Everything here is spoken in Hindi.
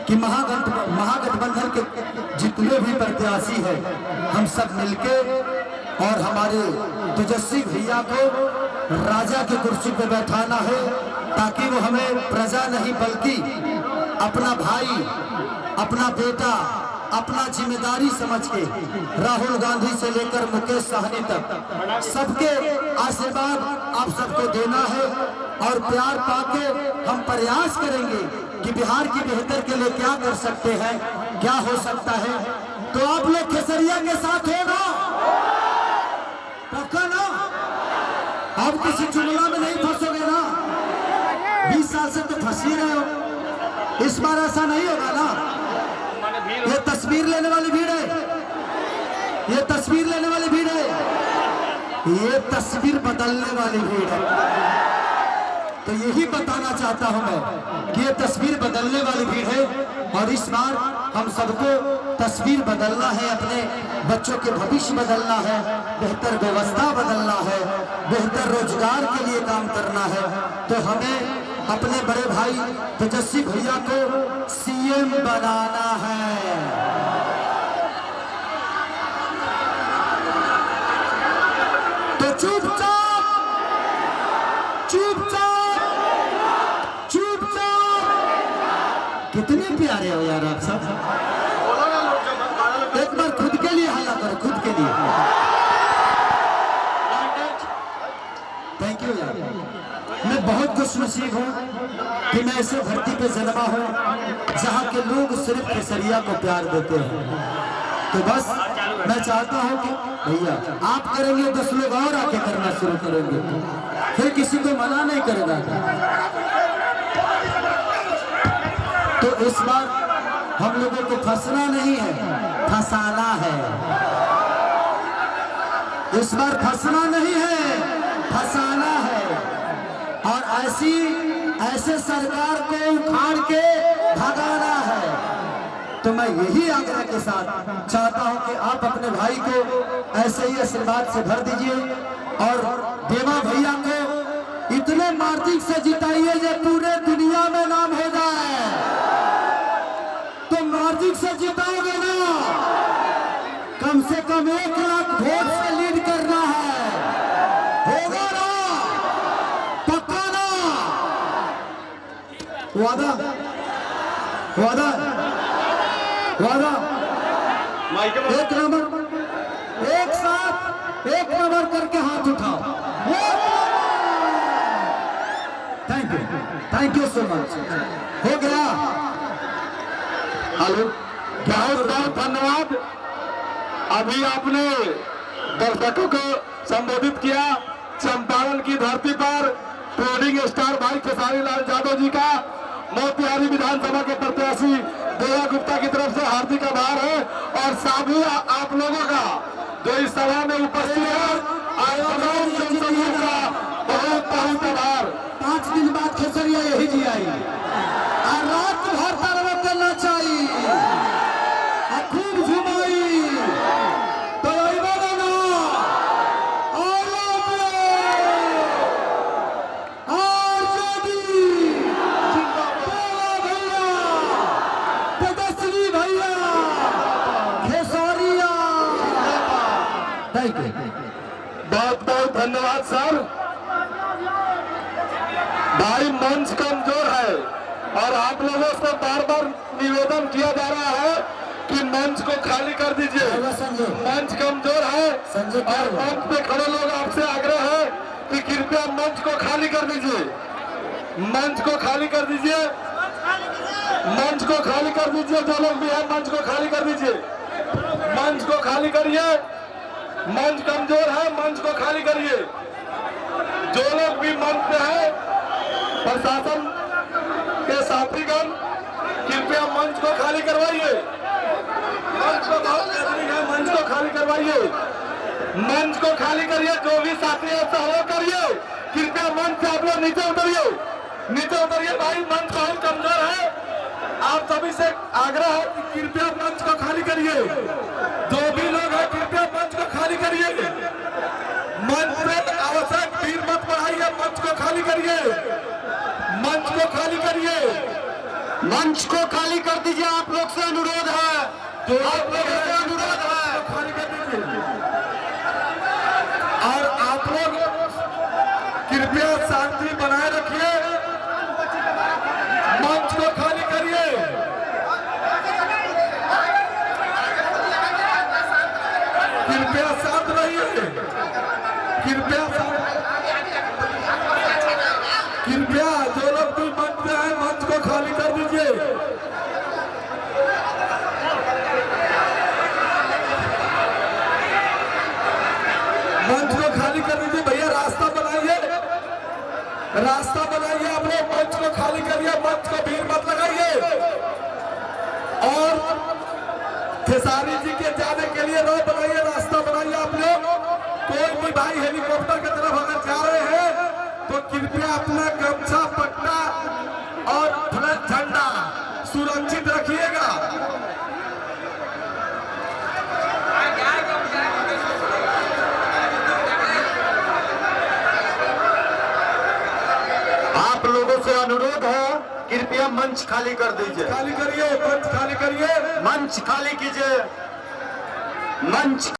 कि महागठबंधन के जितने भी प्रत्याशी हैं हम सब मिलके और हमारे तेजस्वी भैया को राजा की कुर्सी पे बैठाना है, ताकि वो हमें प्रजा नहीं बल्कि अपना भाई, अपना बेटा, अपना जिम्मेदारी समझ के राहुल गांधी से लेकर मुकेश सहनी तक सबके आशीर्वाद आप सबको देना है और प्यार पाके हम प्रयास करेंगे कि बिहार की बेहतर के लिए क्या कर सकते हैं, क्या हो सकता है। तो आप लोग खेसरिया के साथ हो ना, पक्का ना? आप किसी चुगला में नहीं फंसोगे ना? 20 साल से तो फंस ही रहे हो, इस बार ऐसा नहीं होगा ना? ये तस्वीर लेने वाली भीड़ है, ये तस्वीर लेने वाली भीड़ है, ये तस्वीर बदलने वाली भीड़ है। तो यही बताना चाहता हूं मैं कि ये तस्वीर बदलने वाली भीड़ है और इस बार हम सबको तस्वीर बदलना है, अपने बच्चों के भविष्य बदलना है, बेहतर व्यवस्था बदलना है, बेहतर रोजगार के लिए काम करना है। तो हमें अपने बड़े भाई तेजस्वी भैया को सीएम बनाना है। तो चुपचाप चुपचाप चुपचाप, कितने प्यारे हो यार आप सब। एक बार खुद के लिए हल्ला करो, खुद के लिए। थैंक यू यार, मैं बहुत खुशनसीब हूँ कि मैं ऐसे धरती पे जन्मा हूँ जहाँ के लोग सिर्फ केसरिया को प्यार देते हैं। तो बस मैं चाहता हूँ कि भैया आप करेंगे 10 लोग और आके करना शुरू करेंगे, फिर किसी को मना नहीं करेगा। तो इस बार हम लोगों को फंसना नहीं है, फंसाना है। इस बार फंसना नहीं है, फंसाना है और ऐसे सरकार को उखाड़ के भगाना है। तो मैं यही आग्रह के साथ चाहता हूं कि आप अपने भाई को ऐसे ही आशीर्वाद से भर दीजिए और देवा भैया को इतने मार्जिन से जिताइए जो पूरे दुनिया में नाम हो जाए। तो मार्जिन से जिताओगे ना, कम से कम 1 लाख वोट से लीड करना है, होगा ना? पक्का ना? वादा वादा वादा। एक नंबर, एक साथ एक नंबर करके हाथ उठाओ। Thank you so much. हो गया। हेलो, बहुत बहुत धन्यवाद। अभी आपने दर्शकों को संबोधित किया। चंपारण की धरती पर ट्रेडिंग स्टार भाई खेसारी लाल यादव जी का मोतिहारी विधानसभा के प्रत्याशी देवा गुप्ता की तरफ से हार्दिक आभार है और सभी आप लोगों का जो इस सभा में उपस्थित है, आयोजन जनसमूह का बहुत बहुत आभार। 5 दिन बाद खेसरिया यही जी आई और रात भर तरवा करना चाहिए और खूब झुमाई। तो बहुत बहुत धन्यवाद सर। भाई मंच कमजोर है और आप लोगों से बार बार निवेदन किया जा रहा है कि मंच को खाली कर दीजिए। मंच कमजोर है और मंच पे खड़े लोग आपसे आग्रह है कि कृपया मंच को खाली कर दीजिए। मंच को खाली कर दीजिए, मंच को खाली कर दीजिए। जो लोग भी है मंच को खाली कर दीजिए, मंच को खाली करिए। मंच कमजोर है, मंच को खाली करिए। जो लोग भी मंच पे है, प्रशासन के साथीगण कृपया मंच को खाली करवाइए। मंच को बहुत जरूरी है, मंच को खाली करवाइए। मंच को खाली करिए। जो भी साथी है सहयोग करिए। कृपया मंच से आप लोग नीचे उतरिए, नीचे उतरिए। भाई मंच बहुत कमजोर है। आप सभी से आग्रह है कि कृपया मंच को खाली करिए। जो भी लोग हैं कृपया मंच को खाली करिए। मंच पे आवश्यक भीड़ मत बढ़ाइए। मंच को खाली करिए, मंच को खाली करिए। मंच को खाली कर दीजिए, आप लोग से अनुरोध है, आप लोगों से अनुरोध है। खाली कर दीजिए और आप लोग कृपया शांति बनाए रखिए, मंच को खाली करिए। कृपया शांत रहिए, कृपया जो लोग भी मंच में हैं मंच को खाली कर दीजिए। मंच को खाली कर दीजिए भैया, रास्ता बनाइए, रास्ता बनाइए, आप लोग मंच को खाली करिए, मंच को भीड़ मत लगाइए। और खेसारी जी के जाने के लिए रोड बनाइए, रास्ता बनाइए आप लोग। कोई भी भाई हेलीकॉप्टर की तरफ अगर जा रहे हैं तो कृपया अपना गमछा, पट्टा और फ्लैग झंडा सुरक्षित रखिएगा। आप लोगों से अनुरोध है, कृपया मंच खाली कर दीजिए। खाली करिए, मंच खाली करिए, मंच खाली कीजिए, मंच